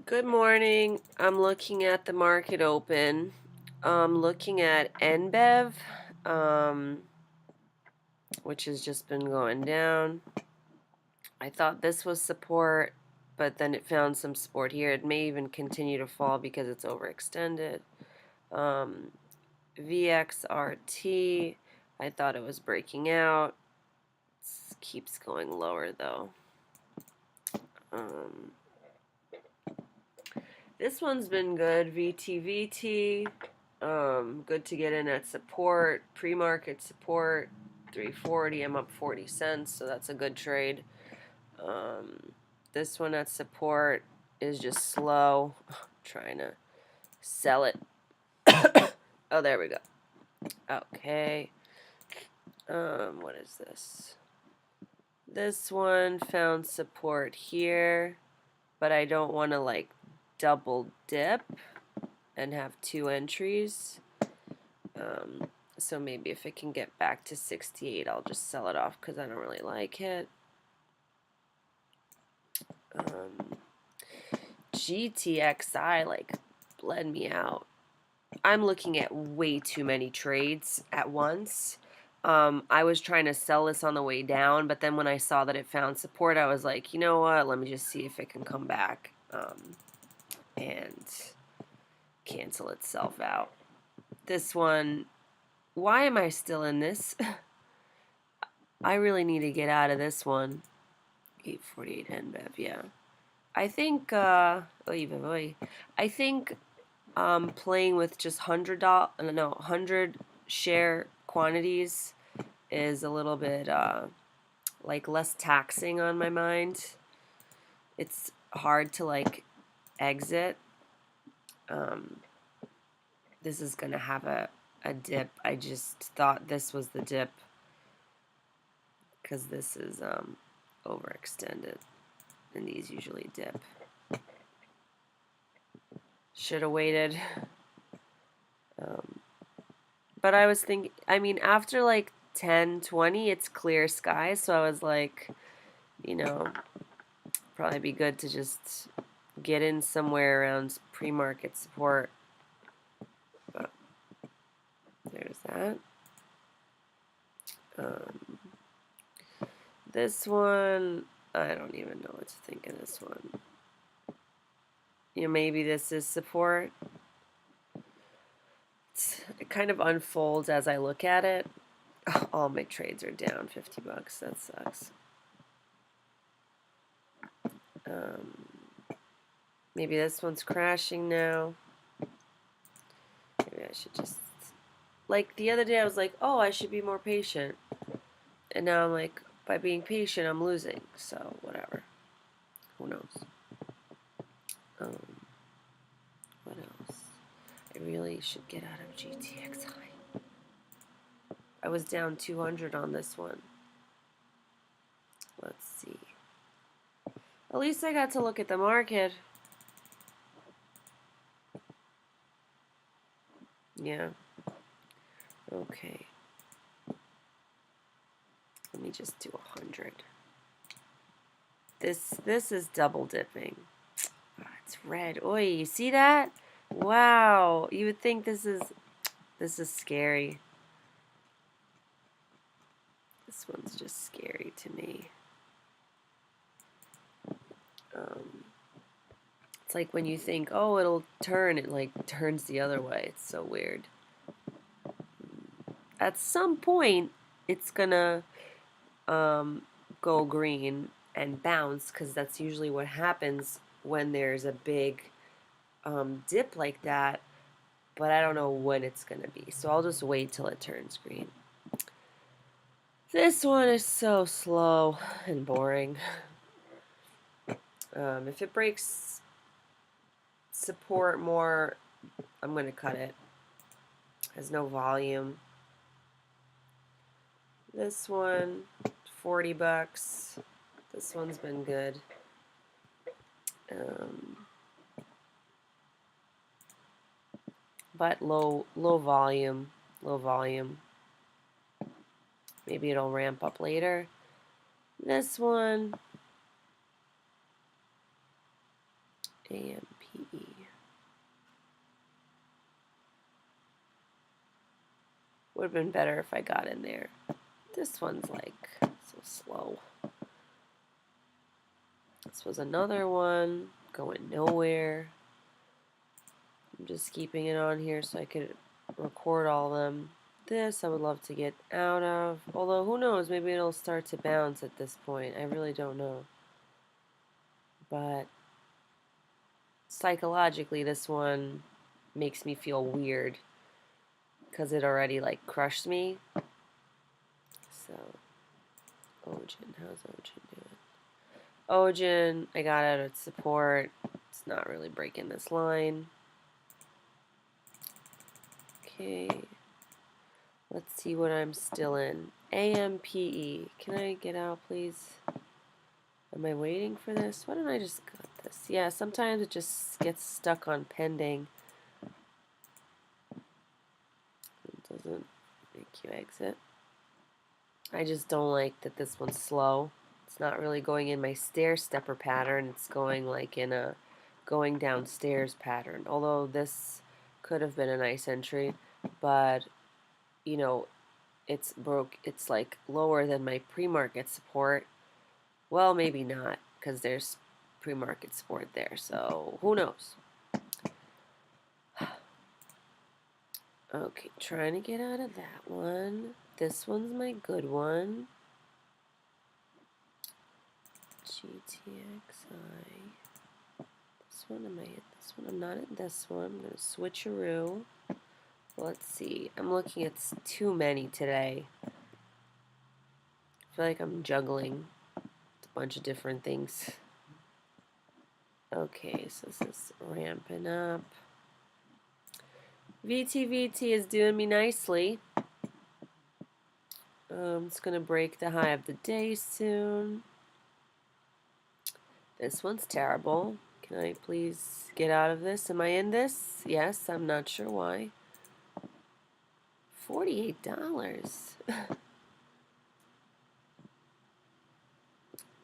Good morning. I'm looking at the market open. I'm looking at NBEV, um, which has just been going down. I thought this was support, but then it found some support here. It may even continue to fall because it's overextended. Um, VXRT, I thought it was breaking out. It keeps going lower though. Um, This one's been good. VTVT. Good to get in at support. Pre-market support. 340. I'm up 40 cents, so that's a good trade. Um, this one at support is just slow. Trying to sell it. Oh, there we go. Okay. What is this? This one found support here, but I don't want to like double dip and have two entries. So maybe if it can get back to 68, I'll just sell it off because I don't really like it. GTXI like bled me out. I'm looking at way too many trades at once. I was trying to sell this on the way down, but then when I saw that it found support, I was like, you know what? Let me just see if it can come back and cancel itself out. This one, why am I still in this? I really need to get out of this one. 848 NBEV, yeah. I think, I think playing with just $100 share quantities is a little bit like less taxing on my mind. It's hard to like exit. Um, this is gonna have a dip. I just thought this was the dip because this is overextended, and these usually dip. Should have waited. But I was thinking, I mean, after like 10, 20, it's clear skies. So I was like, you know, probably be good to just get in somewhere around pre-market support. But there's that. Um, this one, I don't even know what to think of this one. Maybe this is support. It kind of unfolds as I look at it. All my trades are down 50 bucks. That sucks. Um, Maybe this one's crashing now. Maybe I should just... Like, the other day I was like, oh, I should be more patient. And now I'm like, by being patient, I'm losing. So, whatever. Who knows? Um, what else? I really should get out of GTXI. I was down 200 on this one. Let's see. At least I got to look at the market. Yeah. Okay. Let me just do 100. This is double dipping. Oh, it's red. Oi, you see that? Wow. You would think this is scary. This one's just scary to me. It's like when you think, oh, it'll turn, it like turns the other way. It's so weird. At some point, it's gonna go green and bounce because that's usually what happens when there's a big dip like that. But I don't know when it's gonna be, so I'll just wait till it turns green. This one is so slow and boring. If it breaks support more, I'm going to cut it. Has no volume. This one, 40 bucks. This one's been good. But low volume. Low volume. Maybe it'll ramp up later. This one, AMPE. Would have been better if I got in there. This one's like so slow. This was another one going nowhere. I'm just keeping it on here so I could record all of them. This I would love to get out of. Although, who knows, maybe it'll start to bounce at this point. I really don't know. But psychologically, this one makes me feel weird because it already like crushed me. So, Ojin, how's Ojin doing? Ojin, I got out of support. It's not really breaking this line. Okay. Let's see what I'm still in. AMPE. Can I get out, please? Am I waiting for this? Why don't I just cut this? Yeah, sometimes it just gets stuck on pending. It doesn't make you exit. I just don't like that this one's slow. It's not really going in my stair stepper pattern. It's going like in a going downstairs pattern. Although this could have been a nice entry, but you know, it's broke. It's like lower than my pre-market support. Well, maybe not, because there's pre-market support there. So who knows? Okay, trying to get out of that one. This one's my good one. GTXI. This one, am I at this one? I'm not at this one. I'm going to switcheroo. Let's see. I'm looking at too many today. I feel like I'm juggling a bunch of different things. Okay, so this is ramping up. VTVT is doing me nicely. It's going to break the high of the day soon. This one's terrible. Can I please get out of this? Am I in this? Yes, I'm not sure why. $48.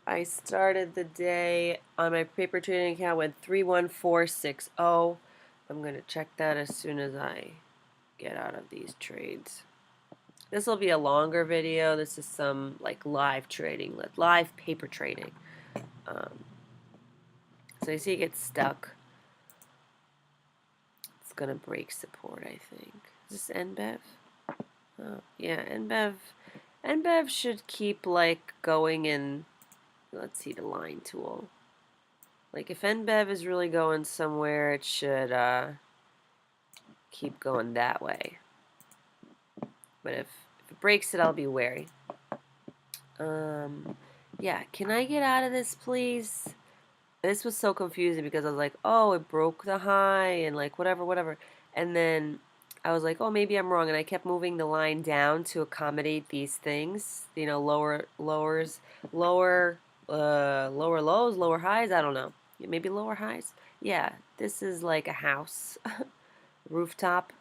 I started the day on my paper trading account with 31460. I'm going to check that as soon as I get out of these trades. This will be a longer video. This is some like live trading, live paper trading. So you see it gets stuck. It's going to break support, I think. Is this NBEV? Oh, yeah, NBEV. NBEV should keep like going in. Let's see the line tool. Like if NBEV is really going somewhere, it should keep going that way. But if it breaks it, I'll be wary. Yeah, can I get out of this, please? This was so confusing because I was like, oh, it broke the high and like whatever. And then I was like, oh, maybe I'm wrong. And I kept moving the line down to accommodate these things. You know, lower lows, lower highs. I don't know. Maybe lower highs. Yeah, this is like a house, rooftop.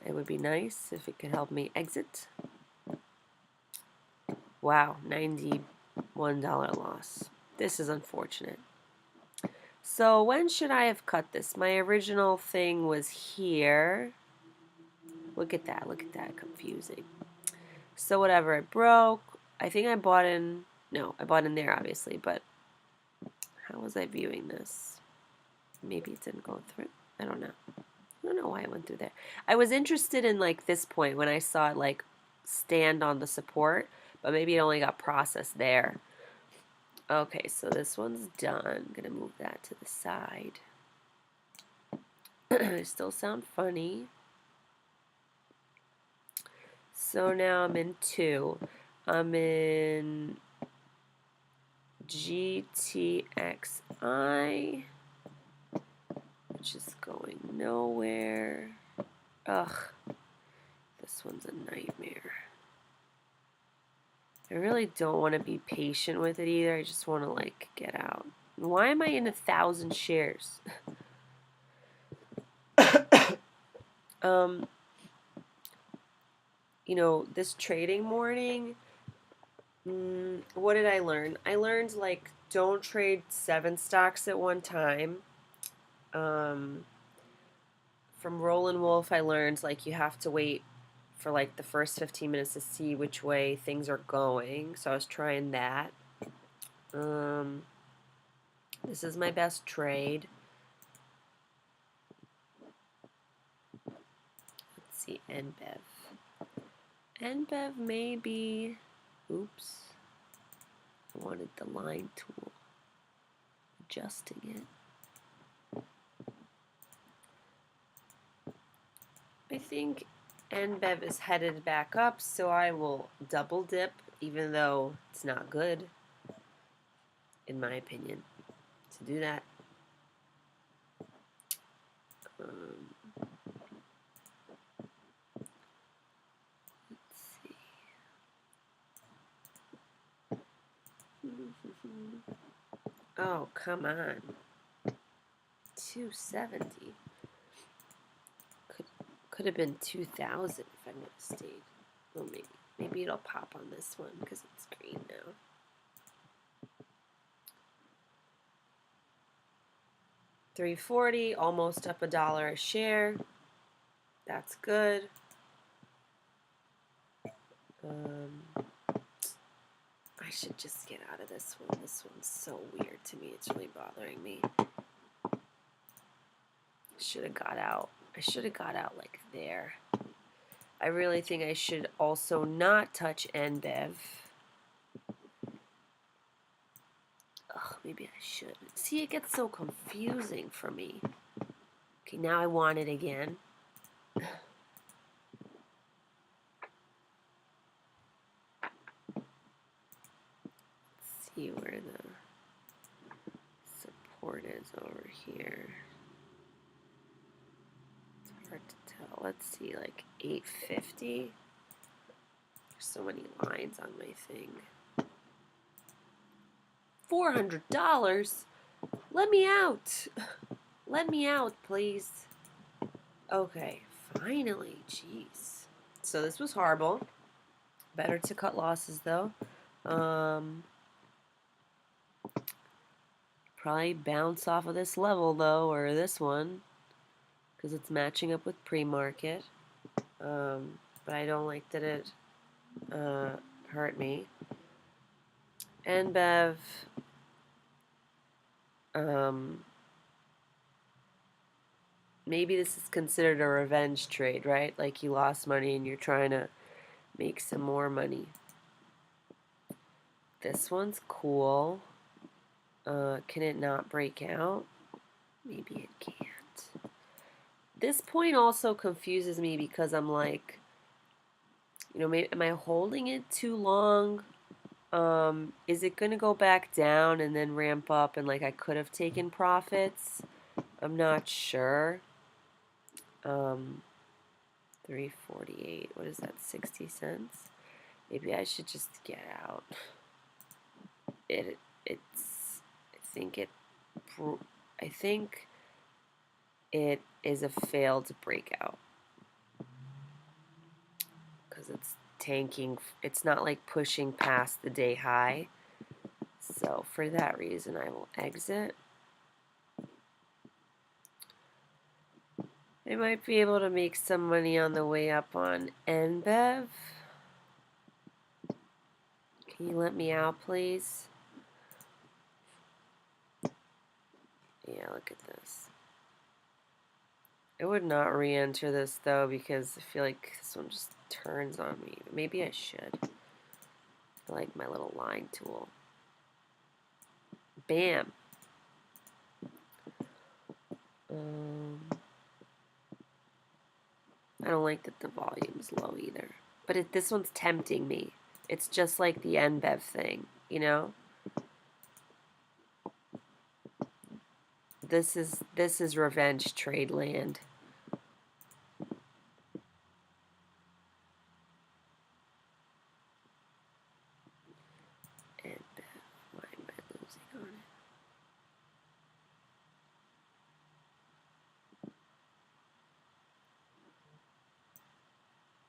It would be nice if it could help me exit. Wow, $91 loss. This is unfortunate. So when should I have cut this? My original thing was here. Look at that, confusing. So whatever, it broke. I think I bought in, no, I bought in there obviously, but how was I viewing this? Maybe it didn't go through. I don't know. I don't know why I went through there. I was interested in like this point when I saw it like stand on the support, but maybe it only got processed there. Okay, so this one's done. I'm going to move that to the side. I still sound funny. So now I'm in 2. I'm in GTXI, which is going nowhere. Ugh, this one's a nightmare. I really don't want to be patient with it either. I just want to like get out. Why am I in 1,000 shares? You know, this trading morning, what did I learn? I learned like don't trade 7 stocks at one time. From Roland Wolf, I learned like you have to wait for like the first 15 minutes to see which way things are going. So I was trying that. This is my best trade. Let's see, NBEV. NBEV maybe. Oops. I wanted the line tool. Adjusting it. I think NBEV is headed back up, so I will double dip, even though it's not good, in my opinion, to do that. Let's see. Oh, come on. 270. Could have been 2,000 if I would have stayed. Well, maybe it'll pop on this one because it's green now. $3.40, almost up $1 a share. That's good. I should just get out of this one. This one's so weird to me. It's really bothering me. Should have got out. I should have got out like there. I really think I should also not touch NBEV. Ugh, maybe I should. See, it gets so confusing for me. Okay, now I want it again. See where the support is over here. It's hard to tell. Let's see, like 850. There's so many lines on my thing. $400? Let me out. Let me out, please. Okay, finally. Jeez. So this was horrible. Better to cut losses, though. Probably bounce off of this level, though, or this one, because it's matching up with pre-market. But I don't like that it hurt me. NBEV, maybe this is considered a revenge trade, right? Like you lost money and you're trying to make some more money. This one's cool. Can it not break out? Maybe it can't. This point also confuses me because I'm like, you know, maybe, am I holding it too long? Is it going to go back down and then ramp up and like I could have taken profits? I'm not sure. 348. What is that? 60 cents? Maybe I should just get out. I think it is a failed breakout because it's tanking. It's not like pushing past the day high. So for that reason, I will exit. I might be able to make some money on the way up on NBEV. Can you let me out, please? Yeah, look at this. I would not re-enter this, though, because I feel like this one just turns on me. Maybe I should. I like my little line tool. Bam! I don't like that the volume's low either. But this one's tempting me. It's just like the NBEV thing, you know? This is revenge trade land. NBEV. Why am I losing on it?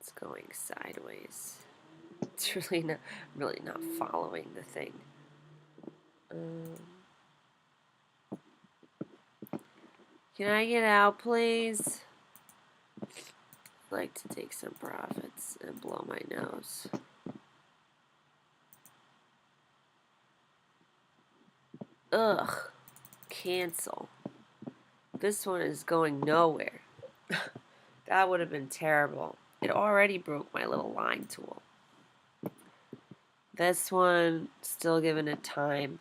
It's going sideways. It's really not following the thing. Um, can I get out, please? I'd like to take some profits and blow my nose. Ugh. Cancel. This one is going nowhere. That would have been terrible. It already broke my little line tool. This one, still giving it time.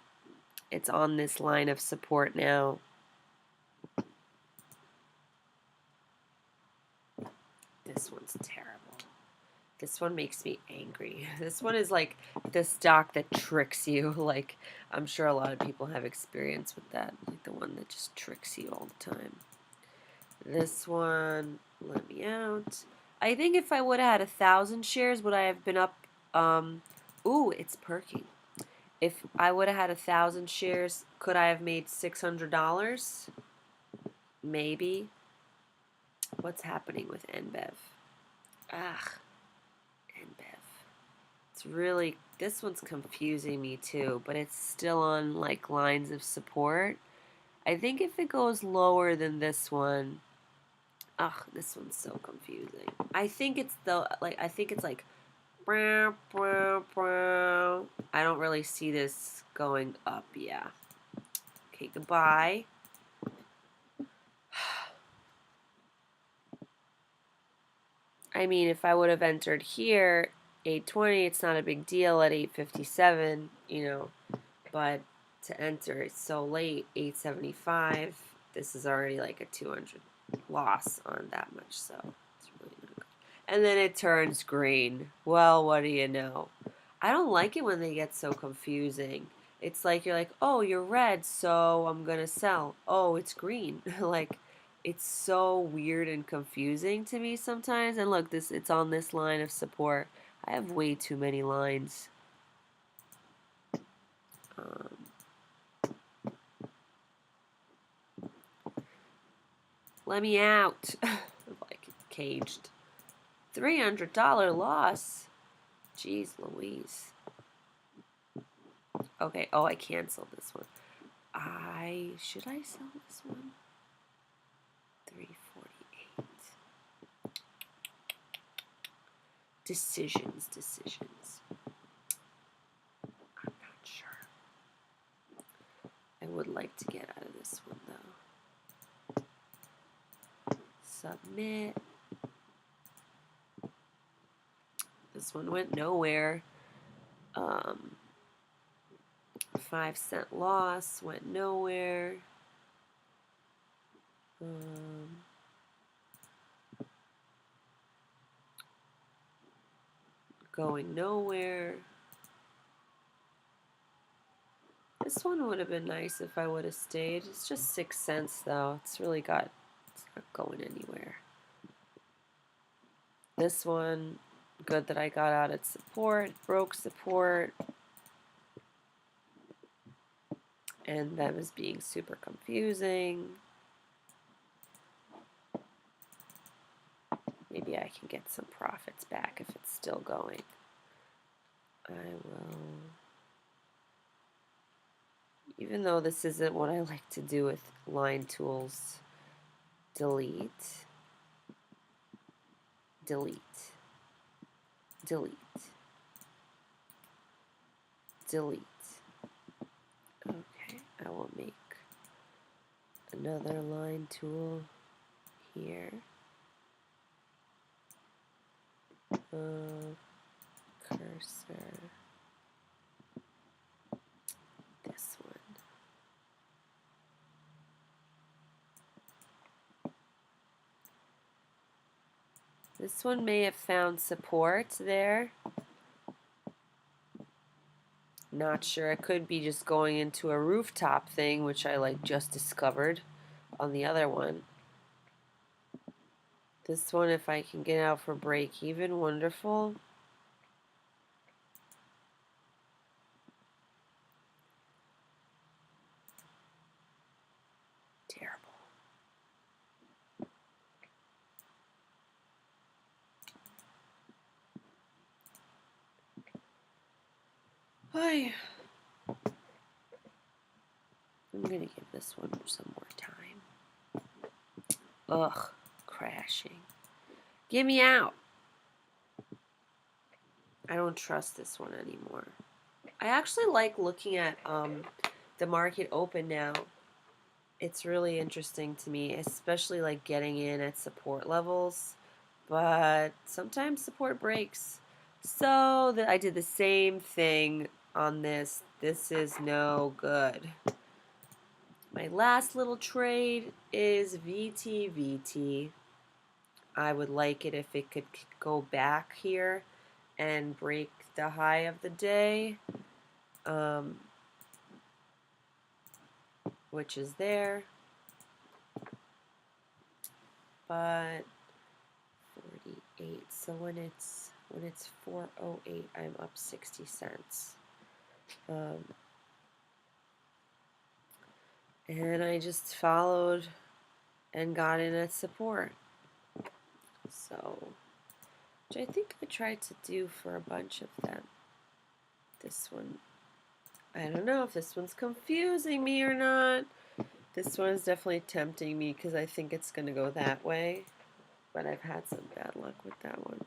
It's on this line of support now. This one's terrible. This one makes me angry. This one is like the stock that tricks you. Like, I'm sure a lot of people have experience with that. Like the one that just tricks you all the time. This one, let me out. I think if I would have had 1,000 shares, would I have been up? Ooh, it's perking. If I would have had 1,000 shares, could I have made $600? Maybe. What's happening with NBEV? Ah, NBEV. It's really, this one's confusing me too, but it's still on like lines of support. I think if it goes lower than this one, this one's so confusing. I think it's like, brow, brow, brow. I don't really see this going up, yeah. Okay, goodbye. I mean, if I would have entered here, 820, it's not a big deal at 857, you know, but to enter it's so late, 875, this is already like a 200 loss on that much, so it's really not good. And then it turns green. Well, what do you know? I don't like it when they get so confusing. It's like you're like, oh, you're red, so I'm gonna sell. Oh, it's green. Like, it's so weird and confusing to me sometimes. And look, it's on this line of support. I have way too many lines. Let me out. Like caged. $300 loss. Jeez Louise. Okay, oh, I canceled this one. Should I sell this one? 348. Decisions. I'm not sure. I would like to get out of this one though. Submit. This one went nowhere. 5-cent loss, went nowhere. Going nowhere. This one would have been nice if I would have stayed. It's just 6 cents though. It's not going anywhere. This one, good that I got out at support, broke support. And that was being super confusing. Maybe I can get some profits back if it's still going. I will, even though this isn't what I like to do with line tools, delete, delete, delete, delete. Okay, I will make another line tool here. Cursor. This one. This one may have found support there. Not sure. It could be just going into a rooftop thing, which I like just discovered on the other one. This one, if I can get out for break even, wonderful. Terrible. Hi. going to give this one some more time. Ugh, crashing. Get me out. I don't trust this one anymore. I actually like looking at the market open now. It's really interesting to me, especially like getting in at support levels. But sometimes support breaks. So I did the same thing on this. This is no good. My last little trade is VTVT. I would like it if it could go back here and break the high of the day, which is there. But 48. So when it's 408, I'm up 60 cents. And I just followed and got in at support. So, which I think I tried to do for a bunch of them. This one, I don't know if this one's confusing me or not. This one's definitely tempting me because I think it's going to go that way. But I've had some bad luck with that one.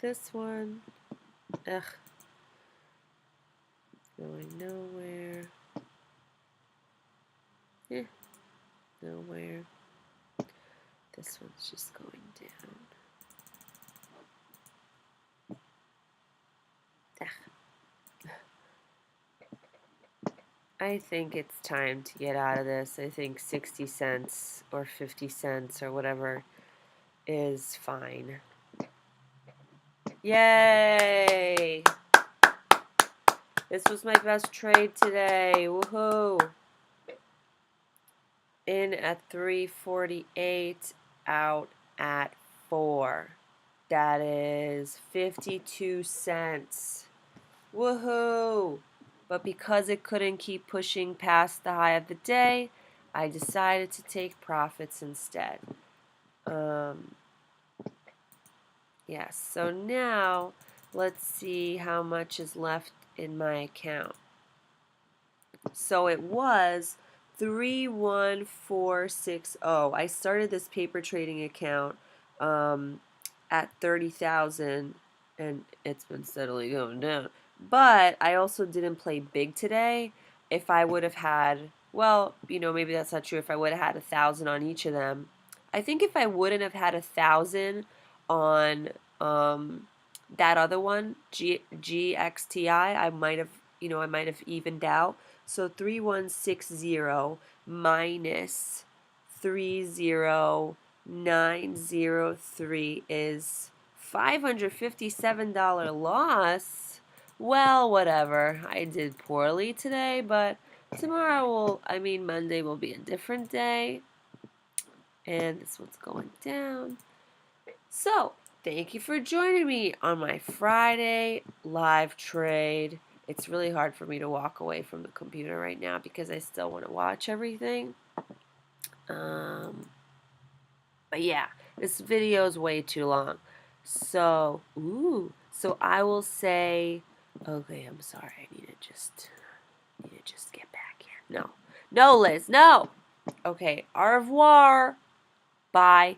This one, ugh, going nowhere. Nowhere. This one's just going down. I think it's time to get out of this. I think 60 cents or 50 cents or whatever is fine. Yay! This was my best trade today. Woohoo! In at 348, out at 4. That is 52 cents. Woohoo! But because it couldn't keep pushing past the high of the day, I decided to take profits instead. Yes, so now let's see how much is left in my account. So it was 31460. I started this paper trading account at 30,000 and it's been steadily going down. But I also didn't play big today. If I would have had, well, maybe that's not true. If I would have had 1,000 on each of them, I think if I wouldn't have had 1,000 on that other one, GXTI, I might have evened out. So 3160 minus 30903 is $557 loss. Well, whatever. I did poorly today, but tomorrow Monday will be a different day. And this one's going down. So, thank you for joining me on my Friday live trade. It's really hard for me to walk away from the computer right now because I still want to watch everything. But yeah, this video is way too long. So I will say, okay, I'm sorry. I need to just get back here. No, Liz, no. Okay, au revoir. Bye.